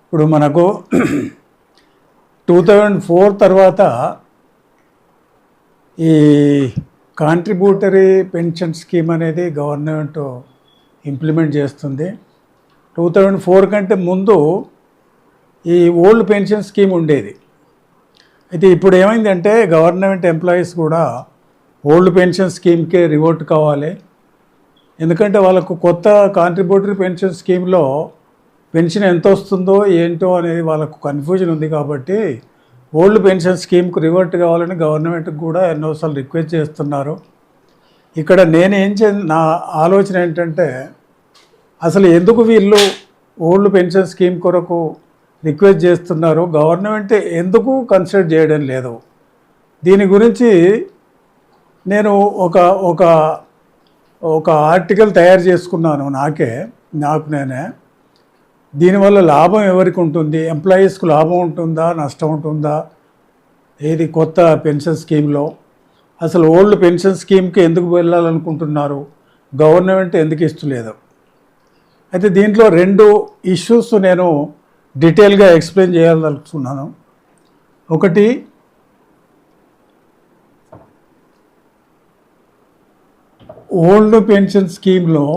ఇప్పుడు మనకు 2004 తర్వాత ఈ కాంట్రిబ్యూటరీ పెన్షన్ స్కీమ్ అనేది గవర్నమెంట్ ఇంప్లిమెంట్ చేస్తుంది. 2004 కంటే ముందు ఈ ఓల్డ్ పెన్షన్ స్కీమ్ ఉండేది. అయితే ఇప్పుడు ఏమైందంటే గవర్నమెంట్ ఎంప్లాయీస్ కూడా ఓల్డ్ పెన్షన్ స్కీమ్కే రివర్ట్ కావాలి. ఎందుకంటే వాళ్ళకు కొత్త కాంట్రిబ్యూటరీ పెన్షన్ స్కీమ్లో పెన్షన్ ఎంత వస్తుందో ఏంటో అనేది వాళ్ళకు కన్ఫ్యూజన్ ఉంది. కాబట్టి ఓల్డ్ పెన్షన్ స్కీమ్కు రివర్ట్ కావాలని గవర్నమెంట్కి కూడా ఎన్నోసార్లు రిక్వెస్ట్ చేస్తున్నారు. ఇక్కడ నా ఆలోచన ఏంటంటే అసలు ఎందుకు వీళ్ళు ఓల్డ్ పెన్షన్ స్కీమ్ కొరకు రిక్వెస్ట్ చేస్తున్నారు, గవర్నమెంట్ ఎందుకు కన్సిడర్ చేయడం లేదు? దీని గురించి నేను ఒక ఆర్టికల్ తయారు చేసుకున్నాను నాకు నేనే. దీనివల్ల లాభం ఎవరికి ఉంటుంది, ఎంప్లాయీస్కు లాభం ఉంటుందా నష్టం ఉంటుందా, ఏది కొత్త పెన్షన్ స్కీమ్లో అసలు ఓల్డ్ పెన్షన్ స్కీమ్కి ఎందుకు వెళ్ళాలనుకుంటున్నారు, గవర్నమెంట్ ఎందుకు ఇస్తలేదు? అయితే దీంట్లో 2 ఇష్యూస్ నేను డీటెయిల్గా ఎక్స్ప్లెయిన్ చేయాలనుకున్నాను. ఒకటి, ఓల్డ్ పెన్షన్ స్కీమ్లో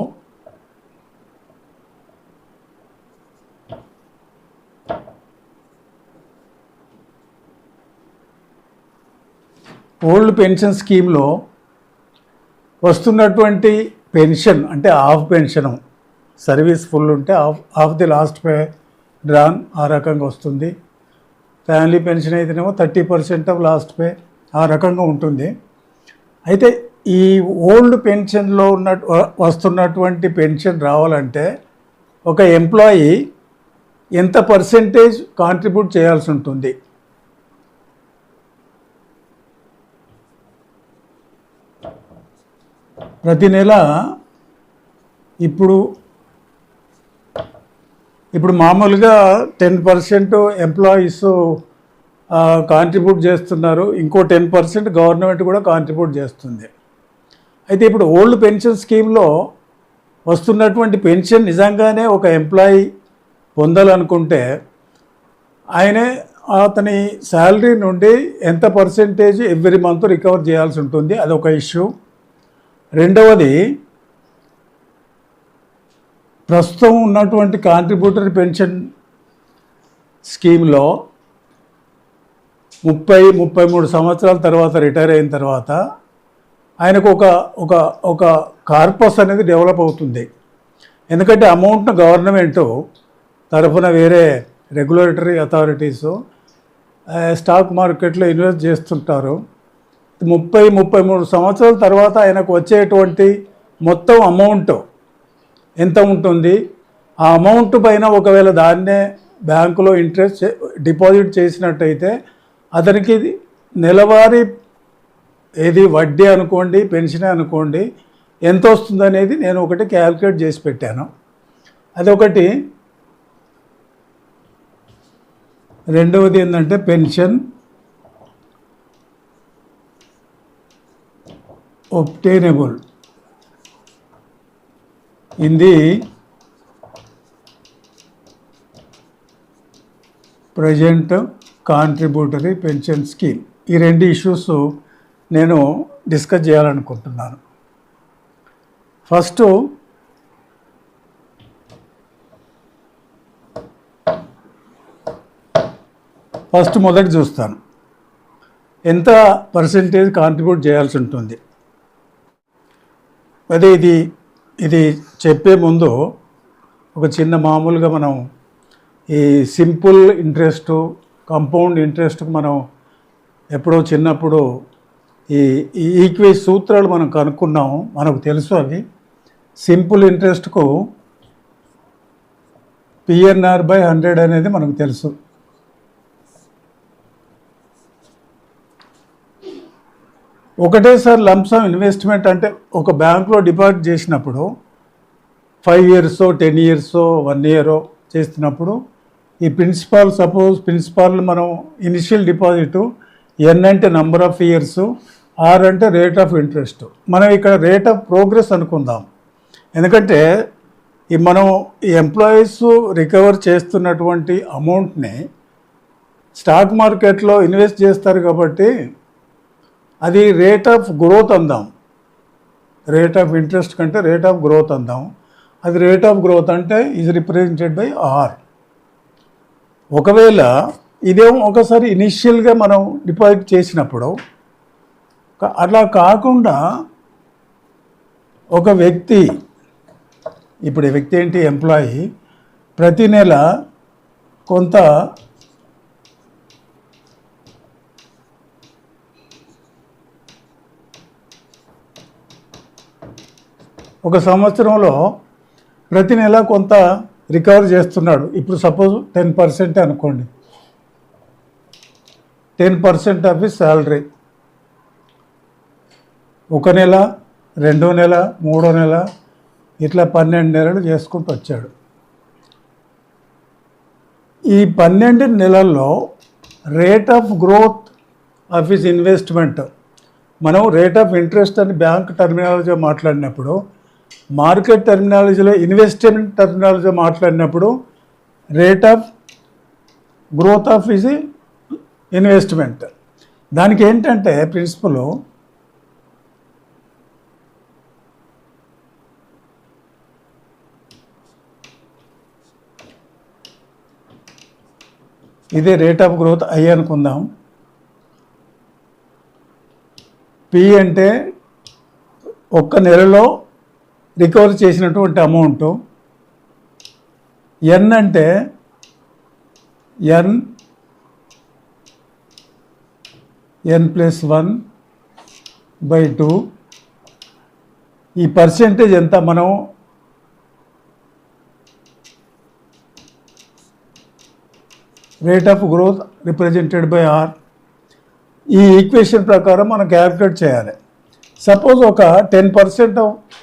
వస్తున్నటువంటి పెన్షన్ అంటే హాఫ్ పెన్షను, సర్వీస్ ఫుల్ ఉంటే half the last pay drawn ఆ రకంగా వస్తుంది. ఫ్యామిలీ పెన్షన్ అయితేనేమో 30% ఆఫ్ లాస్ట్ పే ఆ రకంగా ఉంటుంది. అయితే ఈ ఓల్డ్ పెన్షన్లో వస్తున్నటువంటి పెన్షన్ రావాలంటే ఒక ఎంప్లాయీ ఎంత పర్సెంటేజ్ కాంట్రిబ్యూట్ చేయాల్సి ఉంటుంది? ప్రతి నెల ఇప్పుడు మామూలుగా 10% ఎంప్లాయీస్ కాంట్రిబ్యూట్ చేస్తున్నారు, ఇంకో 10% గవర్నమెంట్ కూడా కాంట్రిబ్యూట్ చేస్తుంది. అయితే ఇప్పుడు ఓల్డ్ పెన్షన్ స్కీమ్లో వస్తున్నటువంటి పెన్షన్ నిజంగానే ఒక ఎంప్లాయీ పొందాలనుకుంటే అతని శాలరీ నుండి ఎంత పర్సెంటేజ్ ఎవ్రీ మంత్ రికవర్ చేయాల్సి ఉంటుంది, అదొక ఇష్యూ. రెండవది, ప్రస్తుతం ఉన్నటువంటి కాంట్రిబ్యూటరీ పెన్షన్ స్కీమ్లో 30-33 సంవత్సరాల తర్వాత రిటైర్ అయిన తర్వాత ఆయనకు ఒక కార్పస్ అనేది డెవలప్ అవుతుంది. ఎందుకంటే అమౌంట్ను గవర్నమెంటు తరఫున వేరే రెగ్యులేటరీ అథారిటీసు స్టాక్ మార్కెట్లో ఇన్వెస్ట్ చేస్తుంటారు. 30-33 సంవత్సరాల తర్వాత ఆయనకు వచ్చేటువంటి మొత్తం అమౌంట్ ఎంత ఉంటుంది, ఆ అమౌంట్ పైన ఒకవేళ దాన్నే బ్యాంకులో ఇంట్రెస్ట్ డిపాజిట్ చేసినట్టయితే అతనికి నెలవారీ వడ్డీ అనుకోండి, పెన్షన్ అనుకోండి, ఎంత వస్తుందనేది నేను ఒకటి క్యాల్కులేట్ చేసి పెట్టాను. అదొకటి. రెండవది ఏంటంటే pension obtainable in the present contributory pension scheme. ఈ 2 ఇష్యూస్ నేను డిస్కస్ చేయాలనుకుంటున్నాను. ఫస్ట్ మొదటి చూస్తాను, ఎంత పర్సెంటేజ్ కాంట్రిబ్యూట్ చేయాల్సి ఉంటుంది. అదే ఇది చెప్పే ముందు ఒక చిన్న మామూలుగా మనం ఈ సింపుల్ ఇంట్రెస్ట్, కంపౌండ్ ఇంట్రెస్ట్కి మనం ఎప్పుడో చిన్నప్పుడు ఈ ఈక్వేషన్ సూత్రాలు మనం కనుక్కున్నాము, మనకు తెలుసు అవి. సింపుల్ ఇంట్రెస్ట్కు PNR/100 అనేది మనకు తెలుసు. ఒకటేసారి లంప్సమ్ ఇన్వెస్ట్మెంట్ అంటే ఒక బ్యాంకులో డిపాజిట్ చేసినప్పుడు 5 years 10 years 1 year చేస్తున్నప్పుడు ఈ ప్రిన్సిపాల్ మనం ఇనిషియల్ డిపాజిట్ ఎన్ అంటే నంబర్ ఆఫ్ ఇయర్స్, ఆర్ అంటే రేట్ ఆఫ్ ఇంట్రెస్ట్. మనం ఇక్కడ రేట్ ఆఫ్ ప్రోగ్రెస్ అనుకుందాం. ఎందుకంటే ఈ మనం ఈ ఎంప్లాయీస్ రికవర్ చేస్తున్నటువంటి అమౌంట్ని స్టాక్ మార్కెట్లో ఇన్వెస్ట్ చేస్తారు కాబట్టి అది రేట్ ఆఫ్ గ్రోత్ అందాం, రేట్ ఆఫ్ ఇంట్రెస్ట్ కంటే రేట్ ఆఫ్ గ్రోత్ అందాం. అది రేట్ ఆఫ్ గ్రోత్ అంటే ఈజ్ రిప్రజెంటెడ్ బై ఆర్. ఒకవేళ ఇదేమో ఒకసారి ఇనిషియల్గా మనం డిపాజిట్ చేసినప్పుడు, అలా కాకుండా ఒక వ్యక్తి, ఇప్పుడు ఈ వ్యక్తి ఏంటి, ఎంప్లాయీ, ప్రతి నెల కొంత ఒక సంవత్సరంలో ప్రతి నెల కొంత రికవర్ చేస్తున్నాడు. ఇప్పుడు సపోజ్ 10% అనుకోండి, 10% ఆఫ్ హిస్ శాలరీ. ఒక నెల, రెండో నెల, మూడో నెల, ఇట్లా 12 నెలలు చేసుకుంటూ వచ్చాడు. ఈ 12 నెలల్లో rate of growth of his investment, మనం రేట్ ఆఫ్ ఇంట్రెస్ట్ అని బ్యాంక్ టర్మినాలజీ మాట్లాడినప్పుడు, మార్కెట్ టర్మినాలజీలో ఇన్వెస్ట్మెంట్ టర్మినాలజీ మాట్లాడినప్పుడు rate of growth of his investment. దానికి ఏంటంటే ప్రిన్సిపల్, ఇదే రేట్ ఆఫ్ గ్రోత్ ఐ అనుకుందాం. పి అంటే ఒక్క నెలలో రికవర్ చేసినటువంటి అమౌంటు, ఎన్ అంటే n+1/2. ఈ పర్సెంటేజ్ ఎంత, మనం rate of growth represented by R. ఈ ఈక్వేషన్ ప్రకారం మనం క్యాలిక్యులేట్ చేయాలి. సపోజ్ ఒక 10%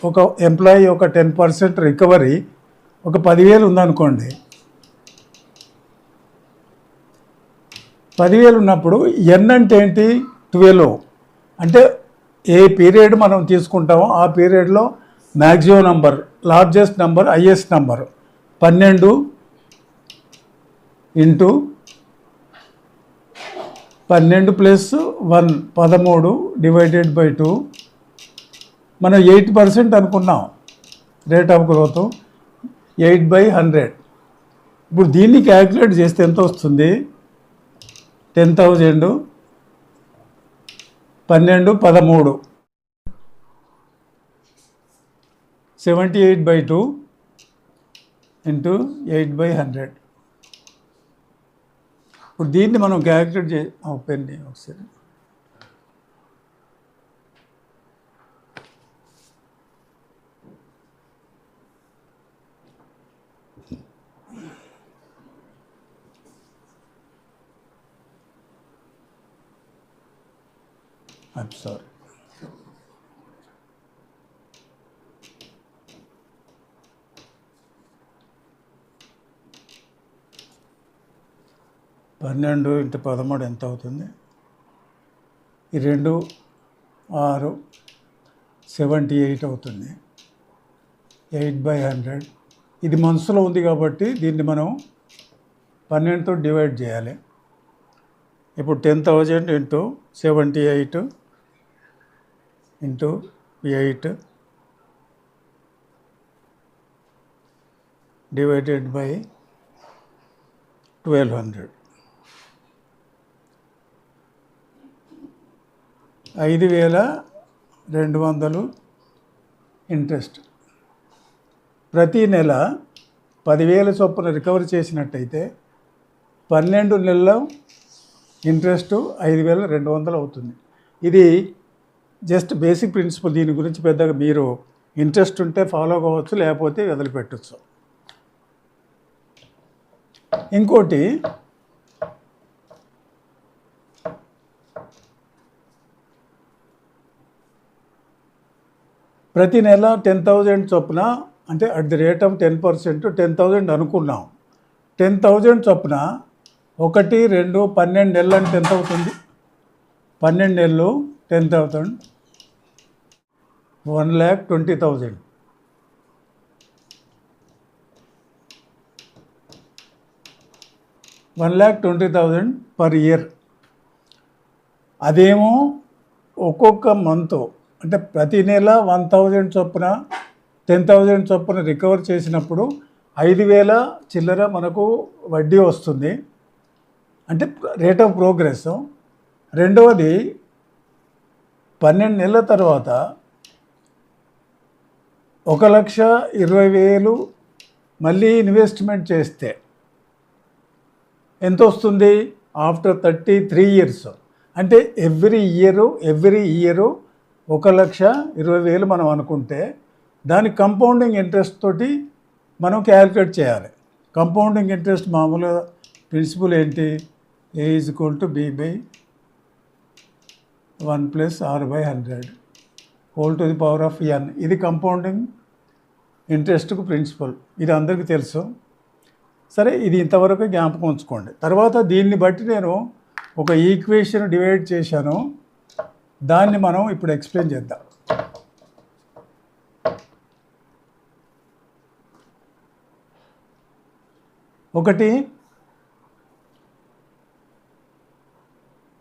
ఒక ఎంప్లాయీ ఒక 10% రికవరీ ఒక 10,000 ఉందనుకోండి. 10,000 ఉన్నప్పుడు ఎన్ అంటే ఏంటి, 12. అంటే ఏ పీరియడ్ మనం తీసుకుంటామో ఆ పీరియడ్లో maximum number, largest number, highest number 12 into 12 + 1 13 divided by 2. మనం 8% అనుకున్నాం రేట్ ఆఫ్ గ్రోత్, 8/100. ఇప్పుడు దీన్ని క్యాల్కులేట్ చేస్తే ఎంత వస్తుంది, 10,000 12 13 78/2 ఇంటూ 8/100. ఇప్పుడు దీన్ని మనం క్యాల్కులేట్ పెన్ని ఒకసారి. I'm sorry. పన్నెండు ఇంటూ 13 ఎంత అవుతుంది, ఈ 2 6 78 అవుతుంది. 8/100. ఇది మనసులో ఉంది కాబట్టి దీన్ని మనం 12తో డివైడ్ చేయాలి. ఇప్పుడు 10,000 into 78 into 8 divided by 1200. 5,200 interest. ప్రతి నెల 10,000 చొప్పున రికవర్ చేసినట్టయితే 12 నెలల ఇంట్రెస్ట్ 5,200 అవుతుంది. ఇది జస్ట్ బేసిక్ ప్రిన్సిపల్. దీని గురించి పెద్దగా మీరు ఇంట్రెస్ట్ ఉంటే ఫాలో కావచ్చు, లేకపోతే వదిలిపెట్టచ్చు. ఇంకోటి, ప్రతి నెల 10,000 చొప్పున, అంటే అట్ ది రేట్ ఆఫ్ 10% 10,000 అనుకున్నాం. 10,000 చొప్పున 1, 2, 12 నెలలు అంటే ఎంత అవుతుంది, 12 నెలలు 10,000 1,20,000. 1,20,000 పర్ ఇయర్. అదేమో ఒక్కొక్క మంత్ అంటే ప్రతి నెల 1,000 చొప్పున 10,000 చొప్పున రికవర్ చేసినప్పుడు 5,000 చిల్లర మనకు వడ్డీ వస్తుంది, అంటే రేట్ ఆఫ్ ప్రోగ్రెస్. రెండవది 12 నెలల తర్వాత 1,20,000 మళ్ళీ ఇన్వెస్ట్మెంట్ చేస్తే ఎంత వస్తుంది ఆఫ్టర్ 33 ఇయర్స్. అంటే ఎవ్రీ ఇయరు 1,20,000 మనం అనుకుంటే దాని కంపౌండింగ్ ఇంట్రెస్ట్ తోటి మనం క్యాలిక్యులేట్ చేయాలి. కంపౌండింగ్ ఇంట్రెస్ట్ మామూలుగా ప్రిన్సిపల్ ఏంటి, A = B/1 + R/100 whole to the power of n. ఇది కంపౌండింగ్ ఇంట్రెస్ట్కు ప్రిన్సిపల్, ఇది అందరికీ తెలుసు. సరే, ఇది ఇంతవరకు జ్ఞాపకం ఉంచుకోండి. తర్వాత దీన్ని బట్టి నేను ఒక ఈక్వేషన్ డివైడ్ చేశాను, దాన్ని మనం ఇప్పుడు ఎక్స్ప్లెయిన్ చేద్దాం.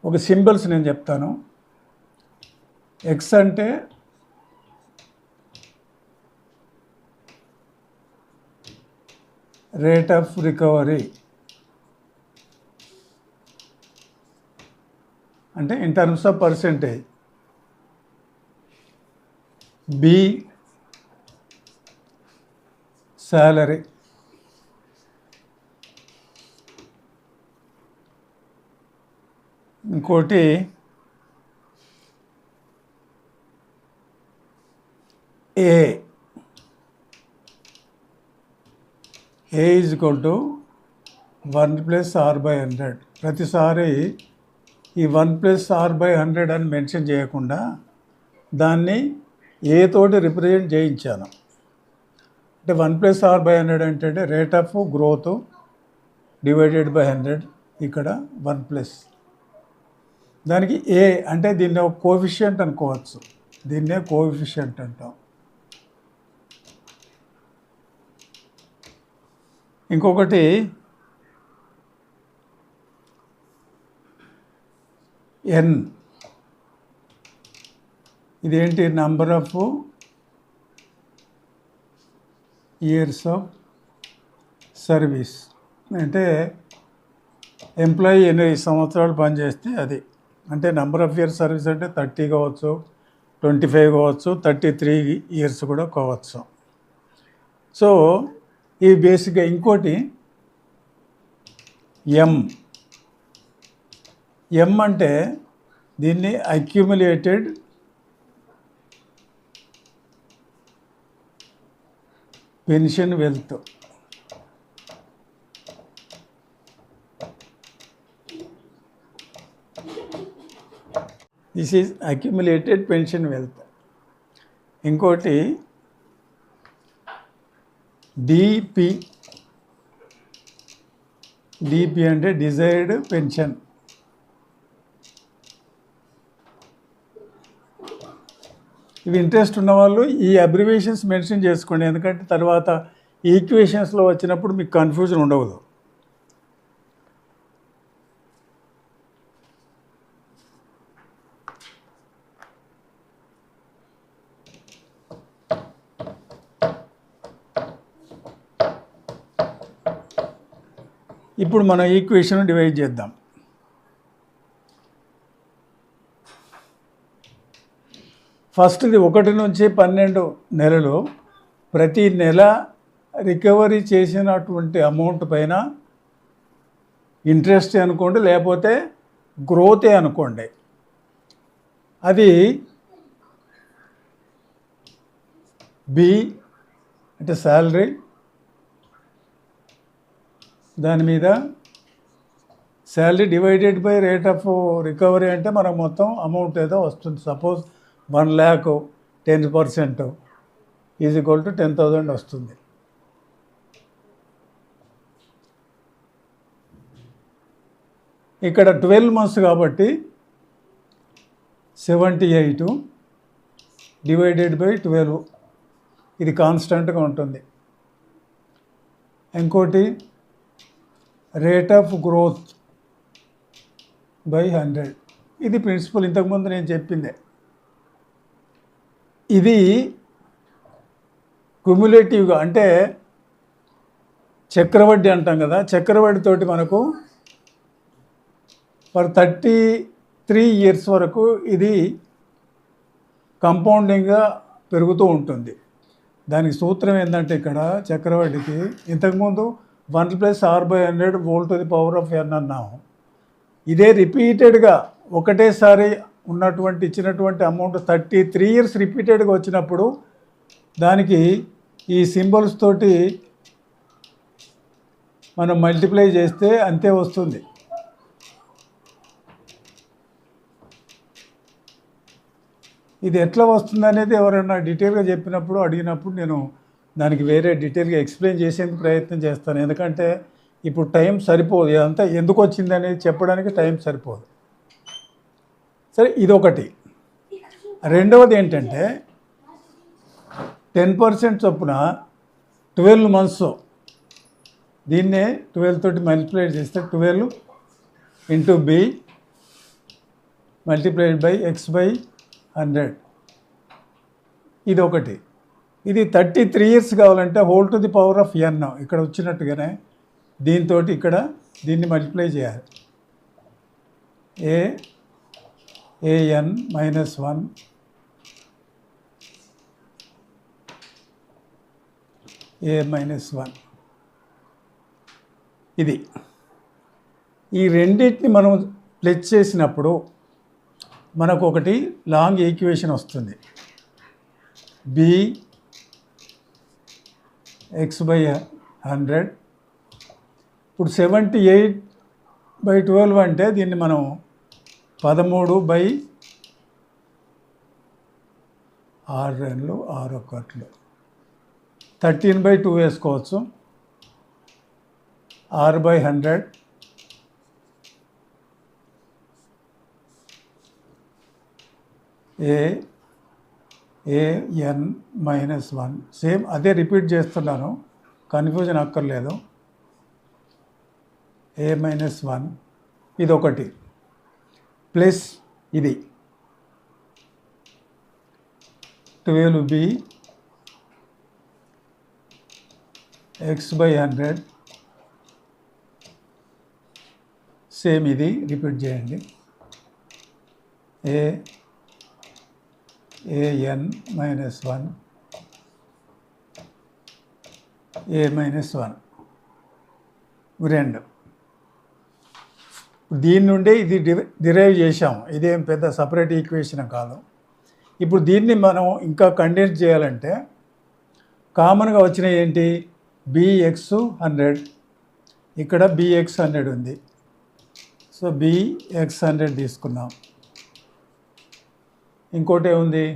ఒక సింబల్స్ నేను చెప్తాను. ఎక్స్ అంటే రేట్ ఆఫ్ రికవరీ, అంటే in terms of percentage. B salary, ఇంకోటి ఏ = 1 + R/100. ప్రతిసారి ఈ 1 + R/100 అని మెన్షన్ చేయకుండా దాన్ని ఏ తోటి రిప్రజెంట్ చేయించాను. అంటే 1 + R/100 అంటే rate of growth divided by 100. ఇక్కడ 1+. దానికి ఏ అంటే దీన్ని ఒక కోఎఫిషియంట్ అనుకోవచ్చు, దీన్నే కోఎఫిషియంట్ అంటాం. ఇంకొకటి ఎన్, ఇదేంటి, number of years of service. అంటే ఎంప్లాయీ ఎన్ని సంవత్సరాలు పనిచేస్తే అది, అంటే నెంబర్ ఆఫ్ ఇయర్స్ సర్వీస్ అంటే 30 కావచ్చు, 25 కావచ్చు, 33 ఇయర్స్ కూడా కావచ్చు. సో ఈ బేసిక్గా. ఇంకోటి ఎం అంటే దీన్ని accumulated pension wealth. This is accumulated pension wealth. ఇంకోటి డిపి అంటే డిజైర్డ్ పెన్షన్. ఇవి ఇంట్రెస్ట్ ఉన్నవాళ్ళు ఈ అబ్రివేషన్స్ మెన్షన్ చేసుకోండి, ఎందుకంటే తర్వాత ఈక్వేషన్స్లో వచ్చినప్పుడు మీకు కన్ఫ్యూజన్ ఉండవద్దు. ఇప్పుడు మనం ఈక్వేషన్ డివైడ్ చేద్దాం. ఫస్ట్ది 1 నుంచి 12 నెలలు, ప్రతి నెల రికవరీ చేసినటువంటి అమౌంట్ పైన ఇంట్రెస్ట్ అనుకోండి, లేకపోతే గ్రోతే అనుకోండి. అది బి అంటే శాలరీ, దాని మీద salary divided by rate of recovery అంటే మనకు మొత్తం అమౌంట్ ఏదో వస్తుంది. Suppose 1 lakh 10% is equal to 10,000 వస్తుంది. ఇక్కడ 12 months కాబట్టి 78 డివైడెడ్ బై 12, ఇది కాన్స్టెంట్గా ఉంటుంది. ఇంకోటి రేట్ ఆఫ్ గ్రోత్ బై 100. ఇది ప్రిన్సిపల్, ఇంతకుముందు నేను చెప్పిందే. ఇది క్యుములేటివ్గా అంటే చక్రవడ్డీ అంటాం కదా, చక్రవడ్డీతోటి మనకు ఫర్ 33 ఇయర్స్ వరకు ఇది కంపౌండింగ్గా పెరుగుతూ ఉంటుంది. దానికి సూత్రం ఏంటంటే ఇక్కడ చక్రవడ్డీకి ఇంతకుముందు 1+r/100 whole⁴n అన్నాము. ఇదే రిపీటెడ్గా ఒకటేసారి ఇచ్చినటువంటి అమౌంట్ 33 ఇయర్స్ రిపీటెడ్గా వచ్చినప్పుడు దానికి ఈ సింబల్స్ తోటి మనం మల్టిప్లై చేస్తే అంతే వస్తుంది. ఇది ఎట్లా వస్తుంది అనేది ఎవరైనా డీటెయిల్గా చెప్పినప్పుడు అడిగినప్పుడు నేను దానికి వేరే డీటెయిల్గా ఎక్స్ప్లెయిన్ చేసేందుకు ప్రయత్నం చేస్తాను. ఎందుకంటే ఇప్పుడు టైం సరిపోదు, ఇదంతా ఎందుకు వచ్చింది అనేది చెప్పడానికి టైం సరిపోదు. సరే, ఇదొకటి. రెండవది ఏంటంటే 10% చొప్పున 12 months, దీన్నే 12 తోటి మల్టిప్లై చేస్తే 12 × b మల్టిప్లైడ్ బై x/100. ఇది ఒకటి. ఇది 33 years కావాలంటే whole⁴n ఇక్కడ వచ్చినట్టుగానే దీంతో ఇక్కడ దీన్ని మల్టిప్లై చేయాలి. an - 1 a - 1 ఇది. ఈ రెండింటిని మనం ప్లస్ చేసినప్పుడు మనకు ఒకటి లాంగ్ ఈక్వేషన్ వస్తుంది. b x/100. ఇప్పుడు 78/12 అంటే దీన్ని మనం 13/6 13/2 వేసుకోవచ్చు. r/100 an - 1. సేమ్ అదే రిపీట్ చేస్తున్నాను, కన్ఫ్యూజన్ అక్కర్లేదు. a - 1 ఇదొకటి ప్లస్ ఇది 12b x/100. సేమ్ ఇది రిపీట్ చేయండి. an - 1 a - 1 రెండు. దీని నుండే ఇది డిరైవ్ చేసాము. ఇదేం పెద్ద సపరేట్ ఈక్వేషన్ కాదు. ఇప్పుడు దీన్ని మనం ఇంకా కండెన్స్ చేయాలంటే కామన్గా వచ్చినాయి ఏంటి? bx100, ఇక్కడ bx100 ఉంది. సో bx100 తీసుకున్నాం. ఇంకోటి ఏముంది?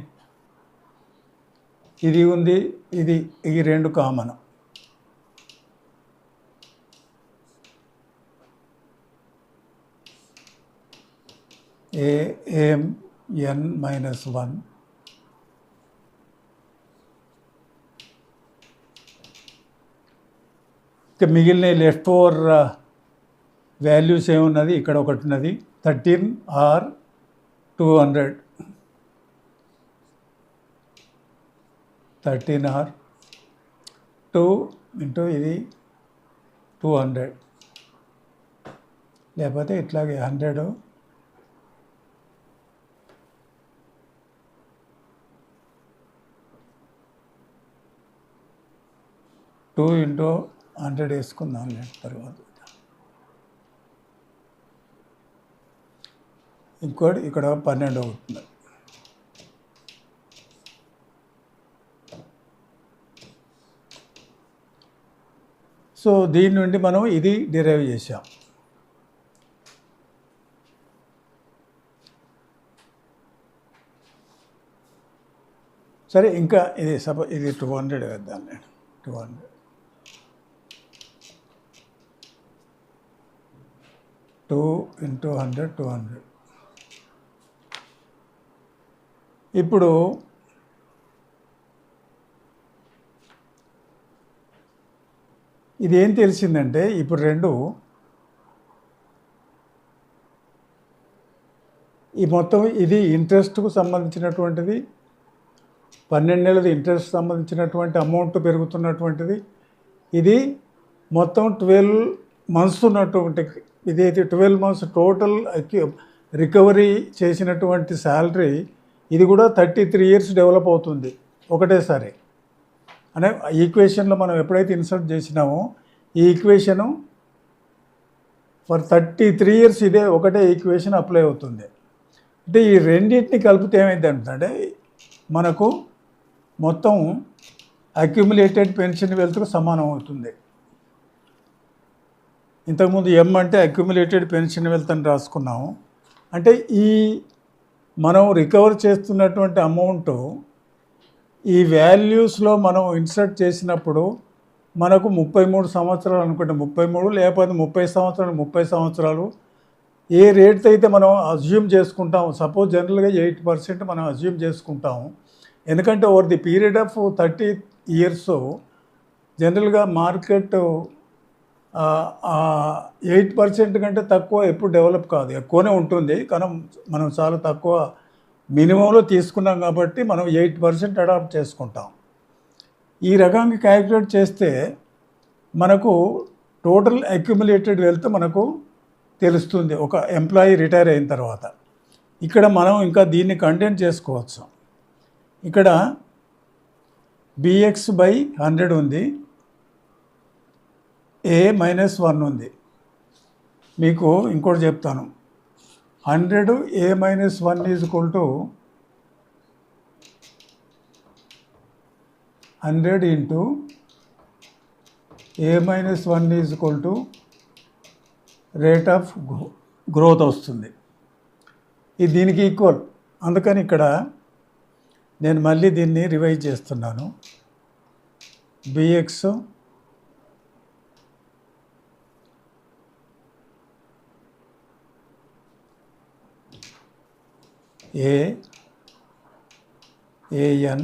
ఇది ఉంది, ఇది, ఈ రెండు కామన్. an - 1 ఇక మిగిలిన లెఫ్ట్ ఓవర్ వాల్యూస్ ఏమున్నది? ఇక్కడ ఒకటి ఉన్నది 13r/200. 13r/2 ఇంటూ ఇది 200, లేకపోతే ఇట్లాగే 100 2 × 100 వేసుకుందాం తర్వాత. ఇంకోటి ఇక్కడ 12 అవుతుంది. సో దీని నుండి మనం ఇది డిరైవ్ చేసాం. సరే, ఇంకా ఇది ఇది 200 వేద్దాం నేను. 200 2 × 100 200. ఇప్పుడు ఇది ఏం తెలిసిందంటే ఇప్పుడు రెండు ఈ మొత్తం ఇది ఇంట్రెస్ట్కు సంబంధించినటువంటిది, 12 నెలది ఇంట్రెస్ట్ సంబంధించినటువంటి అమౌంట్ పెరుగుతున్నటువంటిది. ఇది మొత్తం 12 మంత్స్ ఉన్నటువంటి, ఇదైతే 12 మంత్స్ టోటల్ రికవరీ చేసినటువంటి శాలరీ. ఇది కూడా 33 ఇయర్స్ డెవలప్ అవుతుంది ఒకటేసారి. అనే ఈక్వేషన్లో మనం ఎప్పుడైతే ఇన్సర్ట్ చేసినామో ఈ ఈక్వేషను ఫర్ 33 ఇయర్స్ ఇదే ఒకటే ఈక్వేషన్ అప్లై అవుతుంది. అంటే ఈ రెండింటిని కలిపితే ఏమైంది అంటే మనకు మొత్తం అక్యుములేటెడ్ పెన్షన్ వెల్త్కు సమానం అవుతుంది. ఇంతకుముందు ఎం అంటే అక్యుములేటెడ్ పెన్షన్ వెల్త్ అని రాసుకున్నాము. అంటే ఈ మనం రికవర్ చేస్తున్నటువంటి అమౌంట్ ఈ వాల్యూస్లో మనం ఇన్సర్ట్ చేసినప్పుడు మనకు 33 సంవత్సరాలు అనుకుంటే 33, లేకపోతే 30 సంవత్సరాలు 30 సంవత్సరాలు, ఏ రేట్ అయితే మనం అజ్యూమ్ చేసుకుంటాం. సపోజ్ జనరల్గా 8% మనం అజ్యూమ్ చేసుకుంటాము. ఎందుకంటే over the period of 30 years జనరల్గా మార్కెట్ 8% కంటే తక్కువ ఎప్పుడు డెవలప్ కాదు, ఎక్కువనే ఉంటుంది. కానీ మనం చాలా తక్కువ మినిమంలో తీసుకున్నాం కాబట్టి మనం 8% అడాప్ట్ చేసుకుంటాం. ఈ రకంగా క్యాలిక్యులేట్ చేస్తే మనకు టోటల్ అక్యుములేటెడ్ వెల్త్ మనకు తెలుస్తుంది ఒక ఎంప్లాయీ రిటైర్ అయిన తర్వాత. ఇక్కడ మనం ఇంకా దీన్ని కంటెంట్ చేసుకోవచ్చు. ఇక్కడ BX/100 ఉంది, A-1 ఉంది. మీకు ఇంకోటి చెప్తాను. 100 A-1 is equal to 100 into A-1 is equal to rate of growth వస్తుంది. ఇది దీనికి ఈక్వల్. అందుకని ఇక్కడ నేను మళ్ళీ దీన్ని రివైజ్ చేస్తున్నాను. BX AN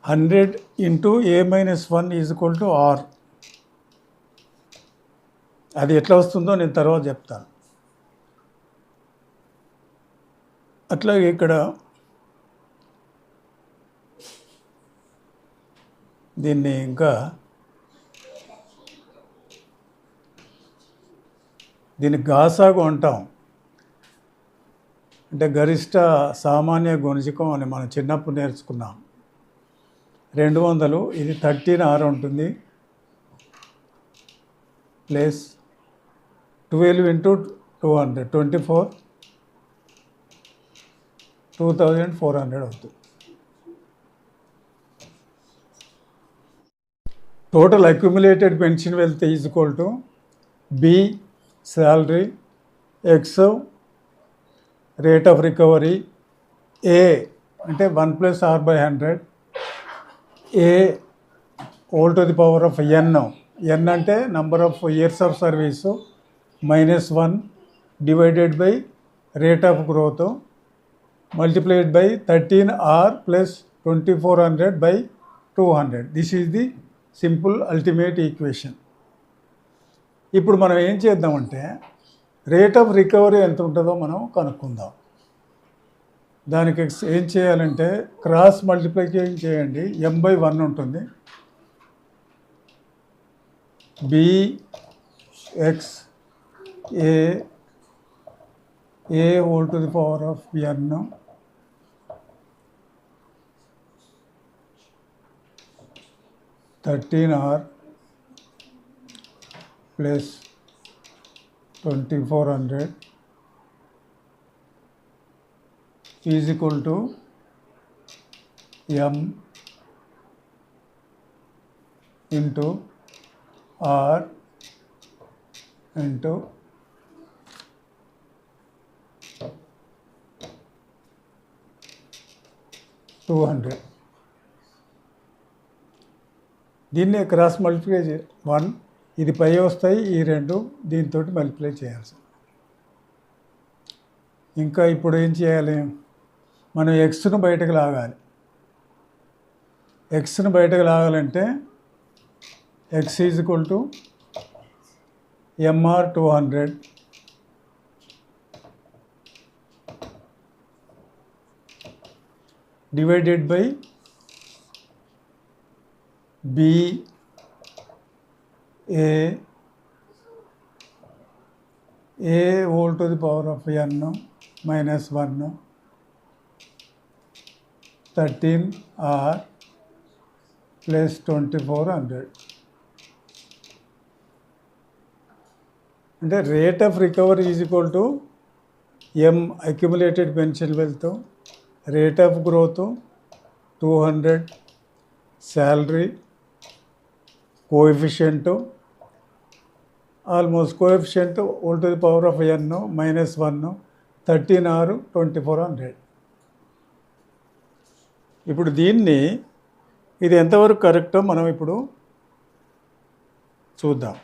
hundred into A-1 is equal to R. అది ఎట్లా వస్తుందో నేను తర్వాత చెప్తాను. అట్లాగే ఇక్కడ దీన్ని ఇంకా దీన్ని గాసాగు అంటాం. అంటే గరిష్ట సామాన్య గుణిజకం అని మనం చిన్నప్పుడు నేర్చుకున్నాం. 200, ఇది 13R ఉంటుంది, ప్లస్ 12 ఇంటూ 200 24, 2400 అవుతుంది. Total accumulated pension wealth is equal to B salary, X rate of recovery, A అంటే 1+R/100, A whole to the power of N. N అంటే number of years of service, -1 divided by rate of growth multiplied by 13R plus 2400/200. This is the simple ultimate equation. ఇప్పుడు మనం ఏం చేద్దామంటే rate of recovery ఎంత ఉంటుందో మనం కనుక్కుందాం. దానికి ఏం చేయాలంటే క్రాస్ మల్టిప్లికేషన్ చేయండి. M/1 ఉంటుంది. BX A whole to the power of N (13R plus 2400) is equal to M into R into 200. దీన్నే క్రాస్ మల్టిప్లై 1, ఇది పై వస్తాయి, ఈ రెండు దీంతో మల్టిప్లై చేయాల్సి. ఇంకా ఇప్పుడు ఏం చేయాలి, మనం ఎక్స్ను బయటకు లాగాలి. ఎక్స్ని బయటకు లాగాలంటే x is equal to MR 200 divided by b a whole to the power of n minus 1 13r plus 2400. అంటే rate of recovery is equal to M accumulated pension wealth, rate of growth 200, salary coefficient almost coefficient whole to the power of n minus 1 13r 2400. ఇప్పుడు దీన్ని ఇది ఎంతవరకు కరెక్టో మనం ఇప్పుడు చూద్దాం.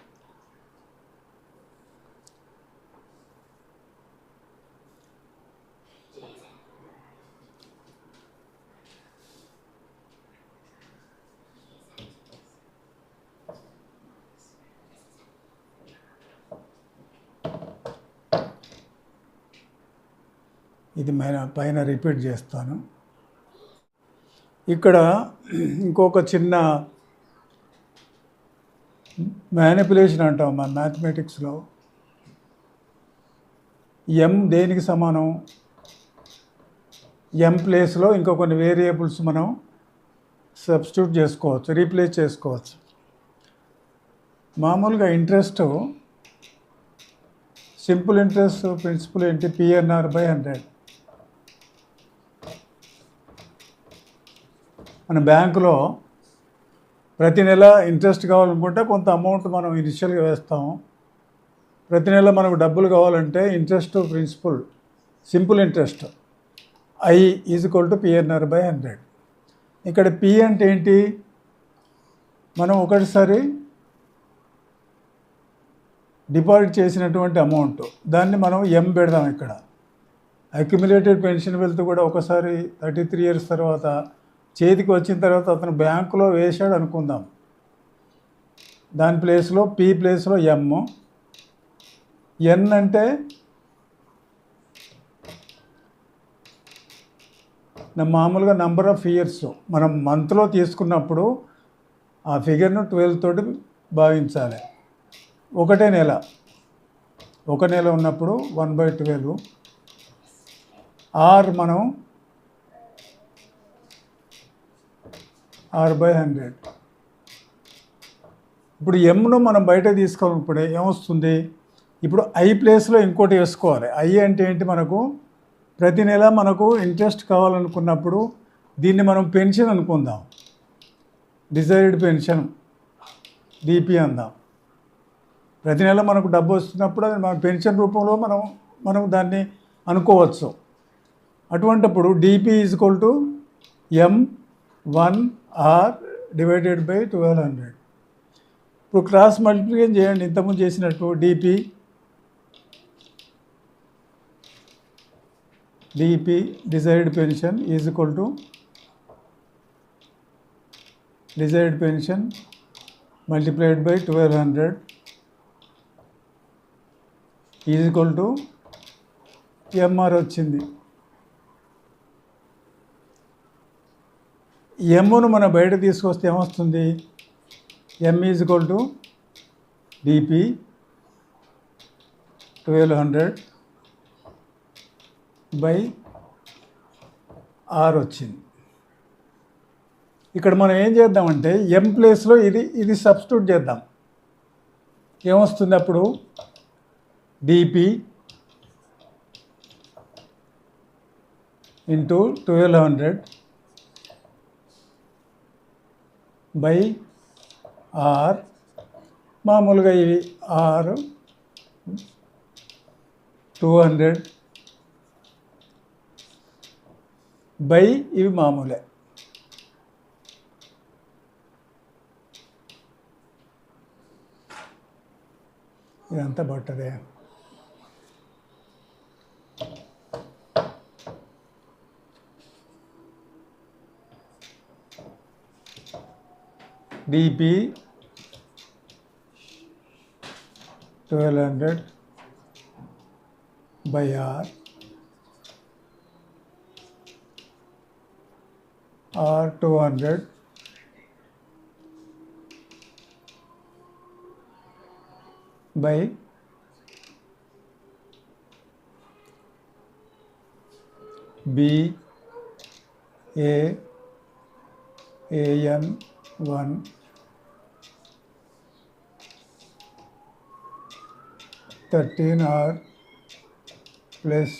ఇది పైన రిపీట్ చేస్తాను. ఇక్కడ ఇంకొక చిన్న మ్యానిపులేషన్ అంటాం మన మ్యాథమెటిక్స్లో. ఎం దేనికి సమానం? ఎం ప్లేస్లో ఇంకో కొన్ని వేరియబుల్స్ మనం సబ్స్టిట్యూట్ చేసుకోవచ్చు, రీప్లేస్ చేసుకోవచ్చు. మామూలుగా ఇంట్రెస్ట్, సింపుల్ ఇంట్రెస్ట్ ప్రిన్సిపల్ ఏంటి? PNR by 100. మన బ్యాంకులో ప్రతి నెల ఇంట్రెస్ట్ కావాలనుకుంటే కొంత అమౌంట్ మనం ఇనిషియల్గా వేస్తాము. ప్రతి నెల మనకు డబ్బులు కావాలంటే interest principal simple interest I is equal to PNR by 100. ఇక్కడ P అంటే ఏంటి? మనం ఒకటిసారి డిపాజిట్ చేసినటువంటి అమౌంట్, దాన్ని మనం M పెడదాం. ఇక్కడ అక్యుములేటెడ్ పెన్షన్ వెల్త్ కూడా ఒకసారి 33 years తర్వాత చేతికి వచ్చిన తర్వాత అతను బ్యాంకులో వేశాడు అనుకుందాం. దాని ప్లేస్లో P ప్లేస్లో M. N అంటే మామూలుగా నంబర్ ఆఫ్ ఇయర్స్. మనం మంత్లో తీసుకున్నప్పుడు ఆ ఫిగర్ను 12 తోటి భావించాలి. ఒకటే నెల, ఒక నెల ఉన్నప్పుడు 1/12. R మనం R/100. ఇప్పుడు ఎమ్ను మనం బయట తీసుకోవాలన్నప్పుడు ఏమొస్తుంది? ఇప్పుడు I ప్లేస్లో ఇంకోటి వేసుకోవాలి. I అంటే ఏంటి? మనకు ప్రతి నెల మనకు ఇంట్రెస్ట్ కావాలనుకున్నప్పుడు దీన్ని మనం పెన్షన్ అనుకుందాం, డిజైర్డ్ పెన్షన్ DP అందాం. ప్రతి నెల మనకు డబ్బు వస్తున్నప్పుడు అది మన పెన్షన్ రూపంలో మనం దాన్ని అనుకోవచ్చు. అటువంటిప్పుడు DP is equal to M1R divided by 1200. ఇప్పుడు క్రాస్ మల్టిప్లికేషన్ చేయండి, ఇంతకుముందు చేసినట్టు. DP desired pension is equal to desired pension multiplied by 1200 is equal to MR వచ్చింది. ఎమ్ను మనం బయట తీసుకొస్తే ఏమొస్తుంది? M is equal to DP 1200 by R వచ్చింది. ఇక్కడ మనం ఏం చేద్దామంటే M ప్లేస్లో ఇది సబ్స్టిట్యూట్ చేద్దాం. ఏమొస్తుంది అప్పుడు? DP into 1200 by R. మామూలుగా ఇవి R 200 బై ఇవి మామూలే. ఇదంతా బట్టదే. DP 1200 by R or 200 by B A AN 1 13 R plus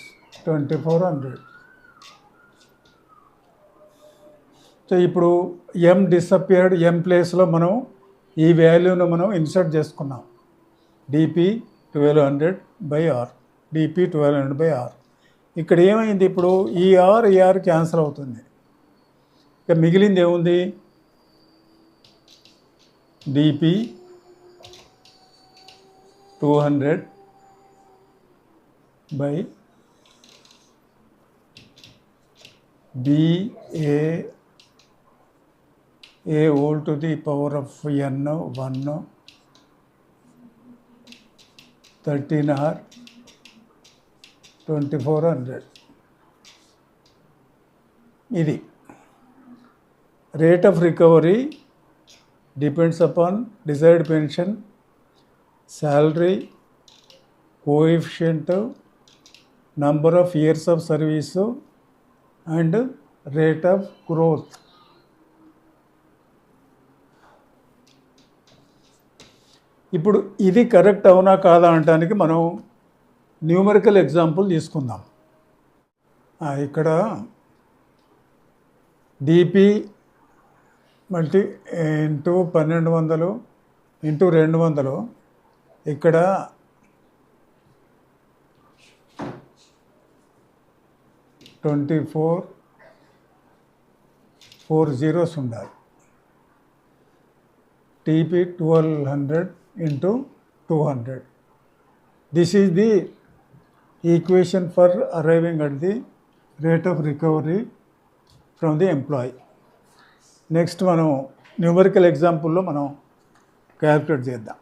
2400. So ఇప్పుడు ఎం డిసపియర్డ్ ఎం ప్లేస్లో మనం ఈ వాల్యూను మనం ఇన్సర్ట్ చేసుకున్నాం. DP 1200 by R, DP 1200 by R. ఇక్కడ ఏమైంది, ఇప్పుడు ఈ ఆర్ క్యాన్సిల్ అవుతుంది. ఇక మిగిలింది ఏముంది, DP 200 by BA a whole to the power of n 1 13R 2400. ఇది rate of recovery depends upon desired pension, salary, coefficient, number of years of service and rate of growth. ఇప్పుడు ఇది correct అవునా కాదా అనడానికి మనం న్యూమరికల్ ఎగ్జాంపుల్ తీసుకుందాం. ఇక్కడ DP multi into 1200 into 200, ఇక్కడ 4 zeros ఉండాలి. TP 1200 into 200. This is the equation for arriving at the rate of recovery from the employee. Next మనం న్యూమరికల్ ఎగ్జాంపుల్లో మనం క్యాల్కులేట్ చేద్దాం.